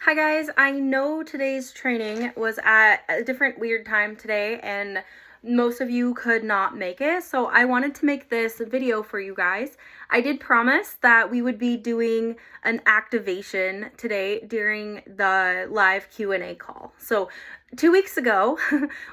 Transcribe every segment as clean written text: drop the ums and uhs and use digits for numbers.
Hi guys, I know today's training was at a different weird time today and most of you could not make it, so I wanted to make this video for you guys. I did promise that we would be doing an activation today during the live Q&A call. So 2 weeks ago,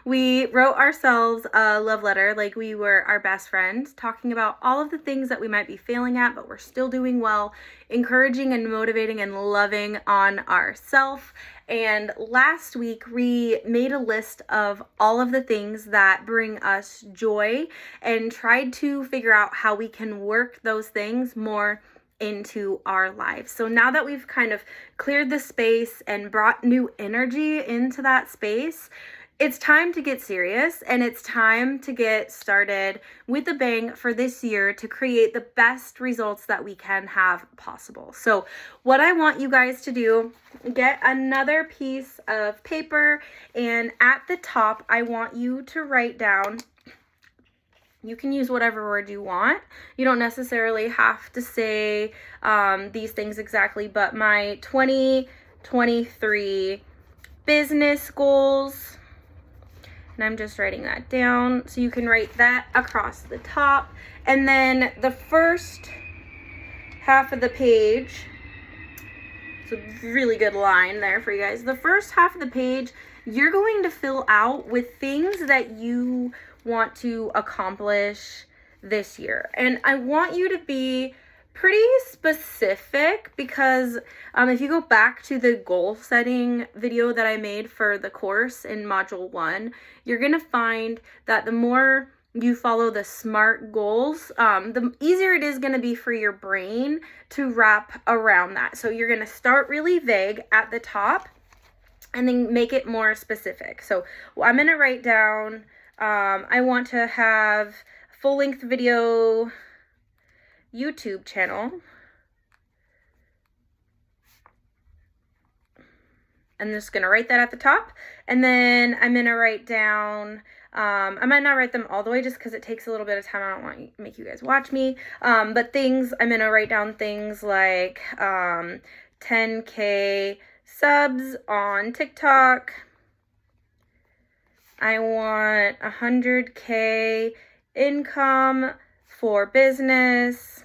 we wrote ourselves a love letter like we were our best friends, talking about all of the things that we might be failing at, but we're still doing well, encouraging and motivating and loving on ourselves. And last week, we made a list of all of the things that bring us joy and tried to figure out how we can work those things more into our lives. So now that we've kind of cleared the space and brought new energy into that space, it's time to get serious and it's time to get started with a bang for this year to create the best results that we can have possible. So what I want you guys to do, get another piece of paper, and at the top, I want you to write down, you can use whatever word you want. You don't necessarily have to say these things exactly, but my 2023 business goals. And I'm just writing that down. So you can write that across the top. And then the first half of the page, it's a really good line there for you guys. The first half of the page, you're going to fill out with things that you want to accomplish this year. And I want you to be pretty specific because if you go back to the goal setting video that I made for the course in module 1, you're going to find that the more you follow the SMART goals, the easier it is going to be for your brain to wrap around that. So you're going to start really vague at the top and then make it more specific. So I'm going to write down, I want to have full-length video YouTube channel. I'm just going to write that at the top. And then I'm going to write down, I might not write them all the way just because it takes a little bit of time. I don't want to make you guys watch me. But things, I'm going to write down things like 10K subs on TikTok. I want 100K income for business.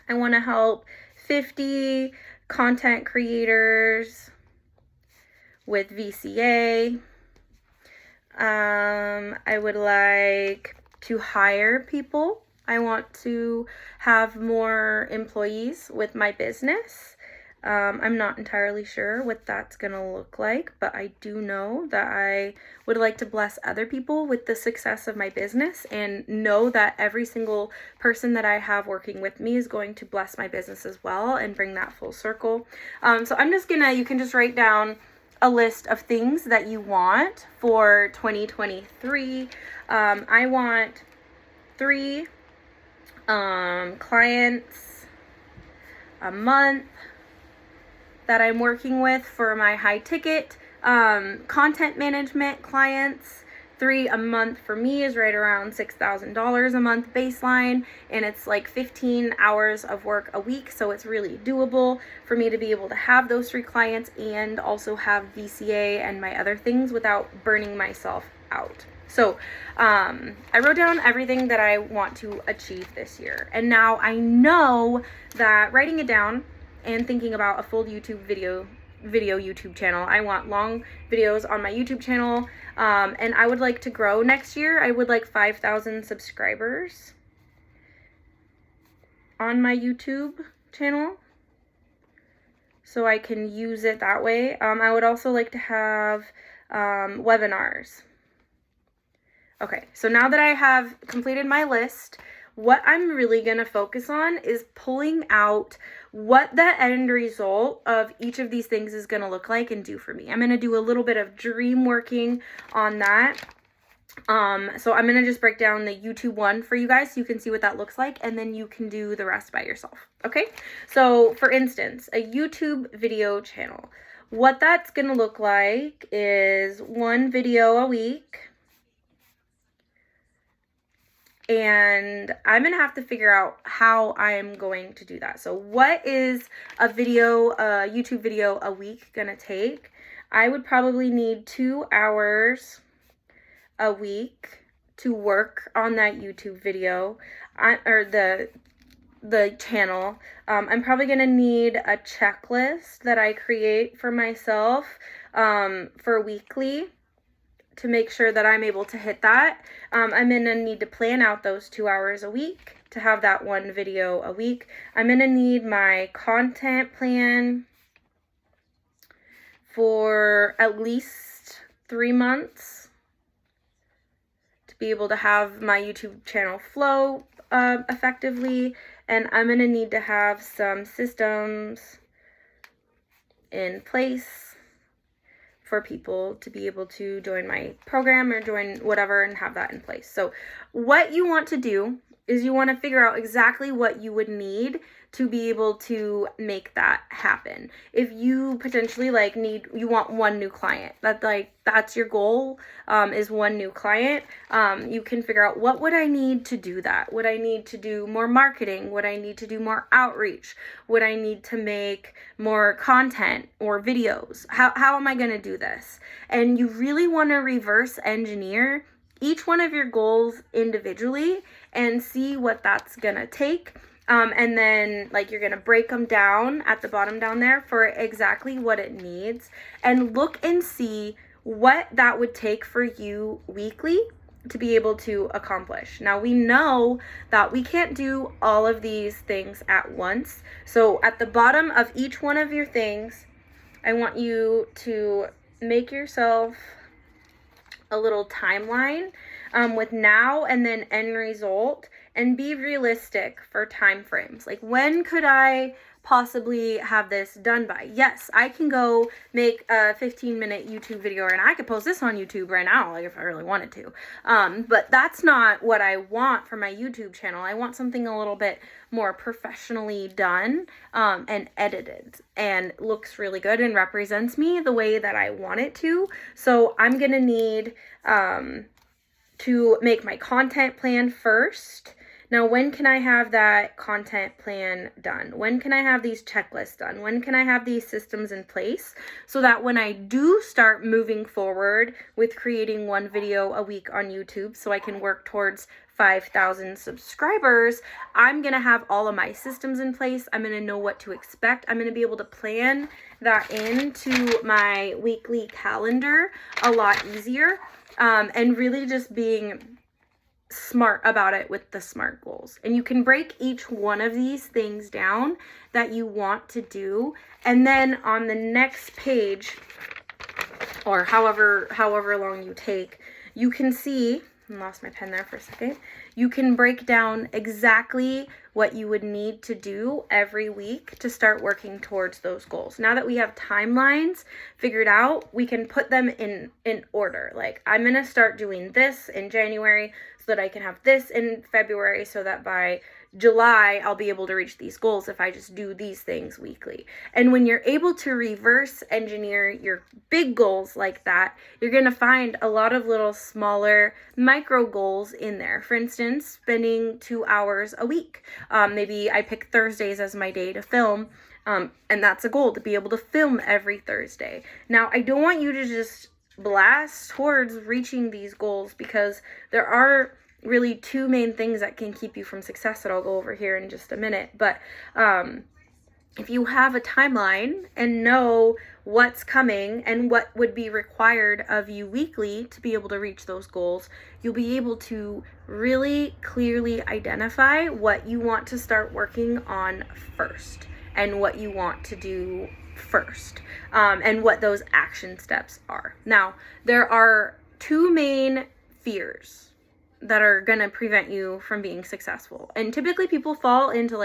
I want to help 50 content creators with VCA. I would like to hire people. I want to have more employees with my business. I'm not entirely sure what that's going to look like, but I do know that I would like to bless other people with the success of my business and know that every single person that I have working with me is going to bless my business as well and bring that full circle. So I'm just gonna, you can just write down a list of things that you want for 2023. I want 3 clients a month that I'm working with for my high ticket content management clients. 3 a month for me is right around $6,000 a month baseline, and it's like 15 hours of work a week, so it's really doable for me to be able to have those 3 clients and also have VCA and my other things without burning myself out. So I wrote down everything that I want to achieve this year, and now I know that writing it down and thinking about a full YouTube video YouTube channel. I want long videos on my YouTube channel, and I would like to grow next year. I would like 5,000 subscribers on my YouTube channel so I can use it that way. I would also like to have webinars. Okay, so now that I have completed my list, what I'm really going to focus on is pulling out what the end result of each of these things is going to look like and do for me. I'm going to do a little bit of dream working on that. So I'm going to just break down the YouTube one for you guys so you can see what that looks like, and then you can do the rest by yourself. Okay, so for instance, a YouTube video channel. What that's going to look like is 1 video a week. and I'm gonna have to figure out how I'm going to do that. So what is a YouTube video a week gonna take? I would probably need 2 hours a week to work on that YouTube video, or the channel. I'm probably gonna need a checklist that I create for myself for weekly, to make sure that I'm able to hit that. I'm gonna need to plan out those 2 hours a week to have that one video a week. I'm gonna need my content plan for at least 3 months to be able to have my YouTube channel flow effectively. And I'm gonna need to have some systems in place for people to be able to join my program or join whatever and have that in place. So what you want to do is you want to figure out exactly what you would need to be able to make that happen. If you potentially you want one new client, that's your goal, is one new client, you can figure out, what would I need to do that? Would I need to do more marketing? Would I need to do more outreach? Would I need to make more content or videos? How am I going to do this? And you really want to reverse engineer each one of your goals individually and see what that's gonna take. And then you're gonna break them down at the bottom down there for exactly what it needs, and look and see what that would take for you weekly to be able to accomplish. Now, we know that we can't do all of these things at once. So at the bottom of each one of your things, I want you to make yourself a little timeline with now and then end result, and be realistic for time frames. Like, when could I possibly have this done by? Yes, I can go make a 15-minute YouTube video, and I could post this on YouTube right now, if I really wanted to. But that's not what I want for my YouTube channel. I want something a little bit more professionally done, and edited, and looks really good and represents me the way that I want it to. So I'm gonna need to make my content plan first. Now, when can I have that content plan done? When can I have these checklists done? When can I have these systems in place, so that when I do start moving forward with creating one video a week on YouTube, so I can work towards 5,000 subscribers, I'm gonna have all of my systems in place. I'm gonna know what to expect. I'm gonna be able to plan that into my weekly calendar a lot easier, and really just being smart about it with the SMART goals. And you can break each one of these things down that you want to do, and then on the next page, or however long you take, you can see, I lost my pen there for a second, you can break down exactly what you would need to do every week to start working towards those goals. Now that we have timelines figured out, we can put them in order. Like, I'm gonna start doing this in January so that I can have this in February, so that by July I'll be able to reach these goals if I just do these things weekly. And when you're able to reverse engineer your big goals like that, you're gonna find a lot of little smaller micro goals in there. For instance, spending 2 hours a week. Maybe I pick Thursdays as my day to film, and that's a goal, to be able to film every Thursday. Now, I don't want you to just blast towards reaching these goals, because there are really 2 main things that can keep you from success that I'll go over here in just a minute. But if you have a timeline and know what's coming and what would be required of you weekly to be able to reach those goals, you'll be able to really clearly identify what you want to start working on first, and what you want to do first, and what those action steps are. Now, there are 2 main fears that are going to prevent you from being successful. And typically people fall into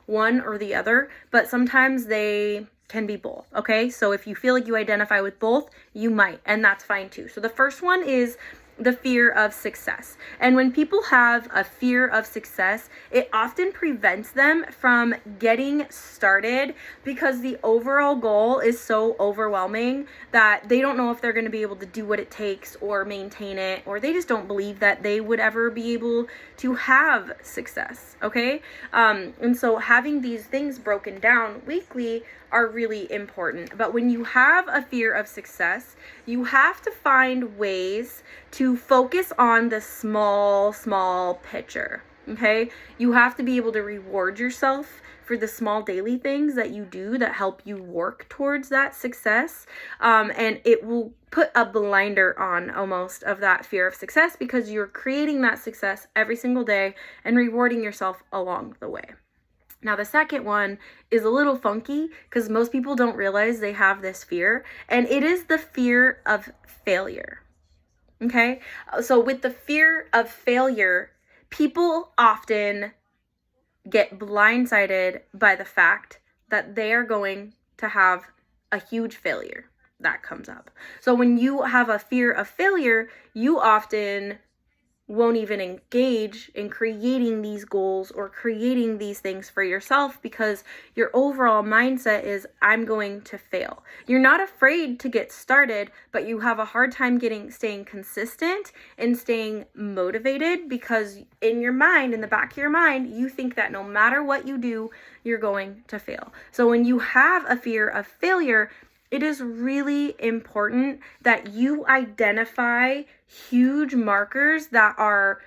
one or the other, but sometimes they can be both, okay? So if you feel like you identify with both, you might, and that's fine too. So the first one is the fear of success. And when people have a fear of success, it often prevents them from getting started because the overall goal is so overwhelming that they don't know if they're going to be able to do what it takes or maintain it, or they just don't believe that they would ever be able to have success. Okay. And so having these things broken down weekly are really important. But when you have a fear of success, you have to find ways to focus on the small picture. Okay? You have to be able to reward yourself for the small daily things that you do that help you work towards that success. And it will put a blinder on almost of that fear of success because you're creating that success every single day and rewarding yourself along the way. Now, the second one is a little funky because most people don't realize they have this fear, and it is the fear of failure. Okay? So with the fear of failure, people often get blindsided by the fact that they are going to have a huge failure that comes up. So when you have a fear of failure, you often won't even engage in creating these goals or creating these things for yourself because your overall mindset is, I'm going to fail. You're not afraid to get started, but you have a hard time staying consistent and staying motivated because in your mind, in the back of your mind, you think that no matter what you do, you're going to fail. So when you have a fear of failure, it is really important that you identify huge markers that are,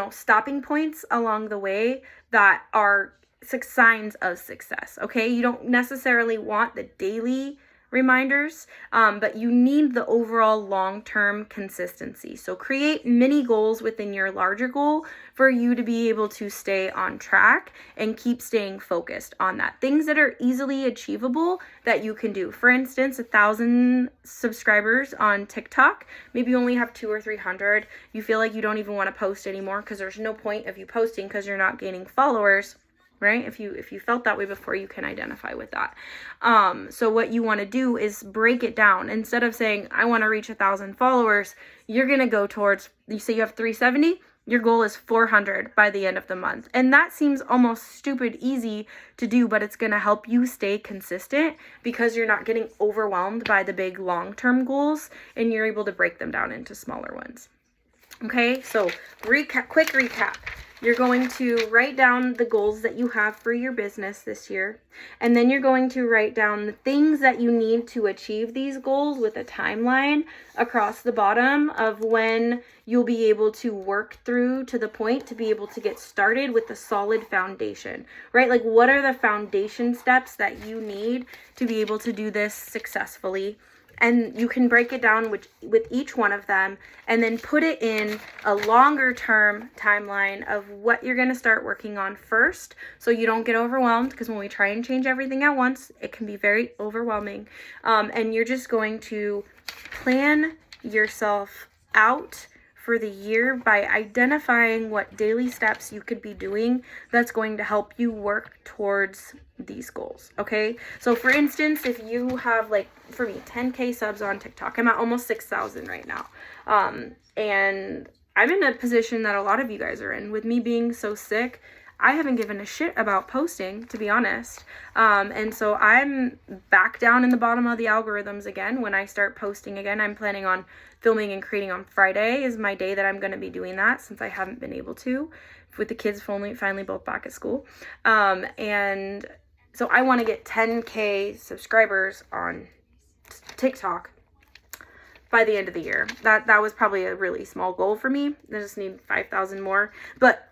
stopping points along the way that are signs of success. Okay. You don't necessarily want the daily reminders, but you need the overall long-term consistency. So create mini goals within your larger goal for you to be able to stay on track and keep staying focused on that. Things that are easily achievable that you can do. For instance, 1,000 subscribers on TikTok. Maybe you only have 200 or 300. You feel like you don't even want to post anymore because there's no point of you posting because you're not gaining followers. Right? If you felt that way before, you can identify with that. So what you want to do is break it down. Instead of saying, I want to reach 1,000 followers, you're going to go towards, you say you have 370, your goal is 400 by the end of the month. And that seems almost stupid easy to do, but it's going to help you stay consistent because you're not getting overwhelmed by the big long-term goals and you're able to break them down into smaller ones. Okay, so quick recap. You're going to write down the goals that you have for your business this year. And then you're going to write down the things that you need to achieve these goals with a timeline across the bottom of when you'll be able to work through to the point to be able to get started with a solid foundation, right? Like, what are the foundation steps that you need to be able to do this successfully? And you can break it down with each one of them and then put it in a longer term timeline of what you're going to start working on first so you don't get overwhelmed, because when we try and change everything at once, it can be very overwhelming. And you're just going to plan yourself out for the year by identifying what daily steps you could be doing that's going to help you work towards these goals. Okay. So for instance, if you have, like, for me, 10K subs on TikTok, I'm at almost 6,000 right now. And I'm in a position that a lot of you guys are in. With me being so sick, I haven't given a shit about posting, to be honest. And so I'm back down in the bottom of the algorithms again. When I start posting again, I'm planning on filming and creating on Friday is my day that I'm going to be doing that, since I haven't been able to, with the kids finally both back at school. And so I want to get 10K subscribers on TikTok by the end of the year. That was probably a really small goal for me. I just need 5,000 more, but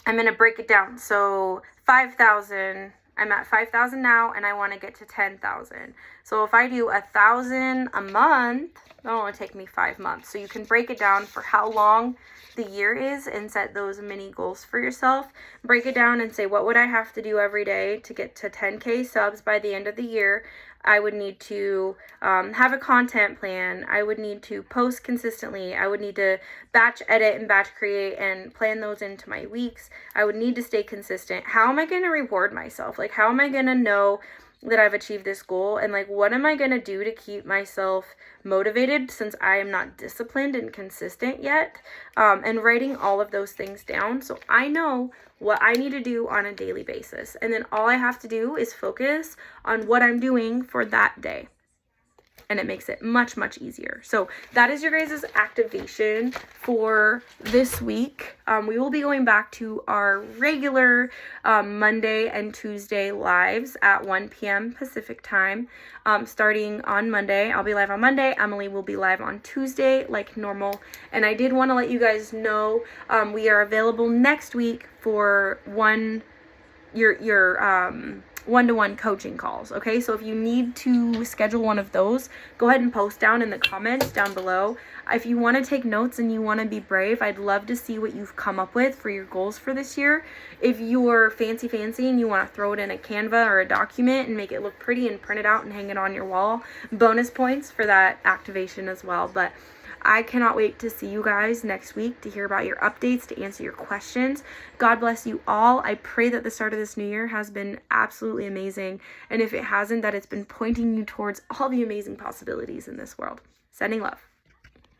I'm going to break it down. So 5,000, I'm at 5,000 now, and I want to get to 10,000. So if I do 1,000 a month, that'll only take me 5 months. So you can break it down for how long the year is and set those mini goals for yourself. Break it down and say, what would I have to do every day to get to 10K subs by the end of the year? I would need to have a content plan. I would need to post consistently. I would need to batch edit and batch create and plan those into my weeks. I would need to stay consistent. How am I going to reward myself? Like, how am I going to know that I've achieved this goal, and like, what am I going to do to keep myself motivated since I am not disciplined and consistent yet, and writing all of those things down so I know what I need to do on a daily basis, and then all I have to do is focus on what I'm doing for that day. And it makes it much, much easier. So that is your guys' activation for this week. We will be going back to our regular Monday and Tuesday lives at 1 p.m. Pacific time. Starting on Monday, I'll be live on Monday. Emily will be live on Tuesday like normal. And I did want to let you guys know we are available next week for your one-to-one coaching calls. Okay, so if you need to schedule one of those, go ahead and post down in the comments down below. If you want to take notes and you want to be brave, I'd love to see what you've come up with for your goals for this year. If you're fancy and you want to throw it in a Canva or a document and make it look pretty and print it out and hang it on your wall, bonus points for that activation as well. But I cannot wait to see you guys next week to hear about your updates, to answer your questions. God bless you all. I pray that the start of this new year has been absolutely amazing. And if it hasn't, that it's been pointing you towards all the amazing possibilities in this world. Sending love.